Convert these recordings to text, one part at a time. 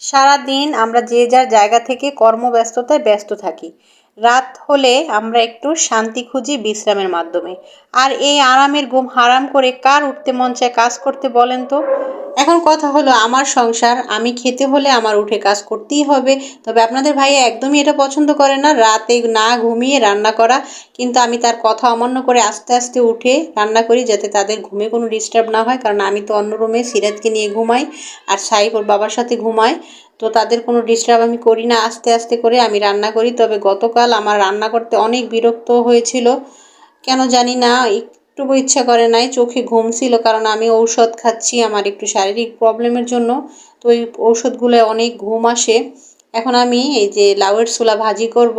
সারাদিন আমরা যে যার জায়গা থেকে কর্মব্যস্ততায় ব্যস্ত থাকি। রাত হলে আমরা একটু শান্তি খুঁজি বিশ্রামের মাধ্যমে। আর এই আরামের ঘুম হারাম করে কার উঠতে মন চায় কাজ করতে বলেন তো? এখন কথা হলো, আমার সংসার, আমি খেতে হলে আমার উঠে কাজ করতেই হবে। তবে আপনাদের ভাইয়া একদমই এটা পছন্দ করে না, রাতে না ঘুমিয়ে রান্না করা। কিন্তু আমি তার কথা অমান্য করে আস্তে আস্তে উঠে রান্না করি, যাতে তাদের ঘুমে কোনো ডিস্টার্ব না হয়। কারণ আমি তো অন্য রুমে সিরাতকে নিয়ে ঘুমাই, আর সাইফ ওর বাবার সাথে ঘুমায়। তো তাদের কোনো ডিস্টার্ব আমি করি না, আস্তে আস্তে করে আমি রান্না করি। তবে গতকাল আমার রান্না করতে অনেক বিরক্ত হয়েছিল, কেন জানি না, একটু ইচ্ছা করে নাই, চোখে ঘুম ছিল। কারণ আমি ঔষধ খাচ্ছি আমার একটু শারীরিক প্রবলেমের জন্য, তো ওই ঔষধগুলো অনেক ঘুম আসে। এখন আমি এই যে লাউয়ের ছোলা ভাজি করব।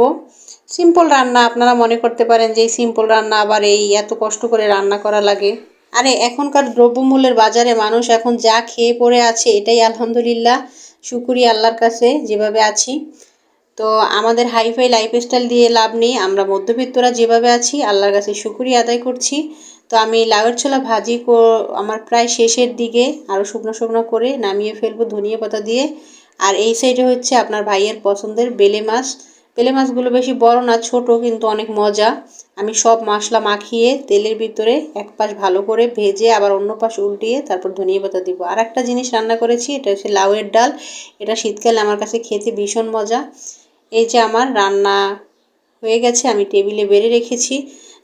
সিম্পল রান্না, আপনারা মনে করতে পারেন যে এই সিম্পল রান্না আবার এই এত কষ্ট করে রান্না করা লাগে। আরে এখনকার দ্রব্যমূল্যের বাজারে মানুষ এখন যা খেয়ে পড়ে আছে, এটাই আলহামদুলিল্লাহ, শুকরিয়া আল্লাহর কাছে যেভাবে আছি। তো আমাদের হাইফাই লাইফস্টাইল দিয়ে লাভ নেই, আমরা মধ্যবিত্তরা যেভাবে আছি আল্লাহর কাছে শুকরিয়া আদায় করছি। তো আমি লাউয়ের ছোলা ভাজি আমার প্রায় শেষের দিকে, আরও শুকনো শুকনো করে নামিয়ে ফেলবো ধনিয়া পাতা দিয়ে। আর এই সাইডে হচ্ছে আপনার ভাইয়ের পছন্দের বেলে মাছ। বেলে মাছগুলো বেশি বড় না, ছোট, কিন্তু অনেক মজা। আমি সব মশলা মাখিয়ে তেলের ভিতরে এক পাশ ভালো করে ভেজে আবার অন্য পাশ উল্টিয়ে তারপর ধনিয়া পাতা দিব। আর একটা জিনিস রান্না করেছি, এটা হচ্ছে লাউয়ের ডাল। এটা শীতকালে আমার কাছে খেতে ভীষণ মজা। এই যে আমার রান্না হয়ে গেছে, আমি টেবিলে বেড়ে রেখেছি।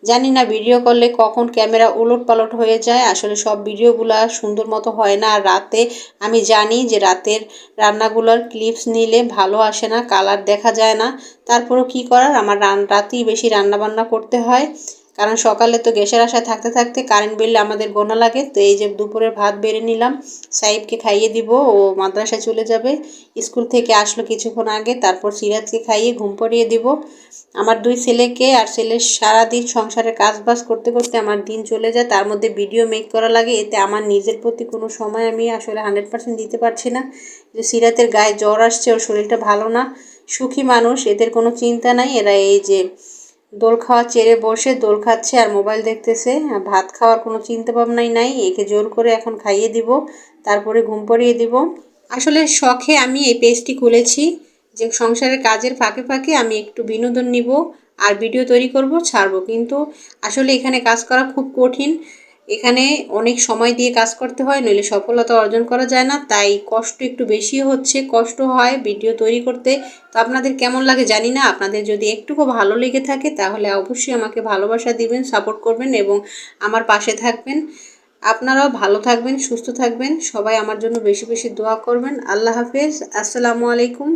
জানি না ভিডিও করলে কখন ক্যামেরা উলট পালট হয়ে যায়, আসলে সব ভিডিওগুলো সুন্দর মতো হয় না। আর রাতে আমি জানি যে রাতের রান্নাগুলোর ক্লিপস নিলে ভালো আসে না, কালার দেখা যায় না। তারপরেও কি করার, আমার রাতেই বেশি রান্না বান্না করতে হয়। কারণ সকালে তো গ্যাসের আশায় থাকতে থাকতে কারেন্ট বিল আমাদের গোনা লাগে। তো এই যে দুপুরের ভাত বেড়ে নিলাম, সাইবকে খাইয়ে দিব, ও মাদ্রাসায় চলে যাবে। স্কুল থেকে আসলো কিছুক্ষণ আগে, তারপর সিরাজকে খাইয়ে ঘুম পাড়িয়ে দিব। আমার দুই ছেলেকে, আর ছেলের সারাদিন সংসারে কাজ বাজ করতে করতে আমার দিন চলে যায়, তার মধ্যে ভিডিও মেক করা লাগে। এতে আমার নিজের প্রতি কোনো সময় আমি আসলে 100% দিতে পারছি না। যে সিরাতের গায়ে জ্বর আসছে, ওর শরীরটা ভালো না। সুখী মানুষ, এদের কোনো চিন্তা নাই। এরা এই যে দোল খাওয়া চেড়ে বসে দোল খাচ্ছে আর মোবাইল দেখতেছে, ভাত খাওয়ার কোনো চিন্তা ভাবনাই নাই। একে জোর করে এখন খাইয়ে দিব, তারপরে ঘুম পাড়িয়ে দিব। আসলে শখে আমি এই পেজটি খুলেছি, যে সংসারের কাজের ফাঁকে ফাঁকে আমি একটু বিনোদন নিব আর ভিডিও তৈরি করব, ছাড়বো। কিন্তু আসলে এখানে কাজ করা খুব কঠিন, এখানে অনেক সময় দিয়ে কাজ করতে হয়, নইলে সফলতা অর্জন করা যায় না। তাই কষ্ট একটু বেশি হচ্ছে, কষ্ট হয় ভিডিও তৈরি করতে। তো আপনাদের কেমন লাগে জানি না, আপনাদের যদি একটুকু ভালো লেগে থাকে তাহলে অবশ্যই আমাকে ভালোবাসা দিবেন, সাপোর্ট করবেন এবং আমার পাশে থাকবেন। আপনারাও ভালো থাকবেন, সুস্থ থাকবেন, সবাই আমার জন্য বেশি বেশি দোয়া করবেন। আল্লাহ হাফেজ, আসসালামু আলাইকুম।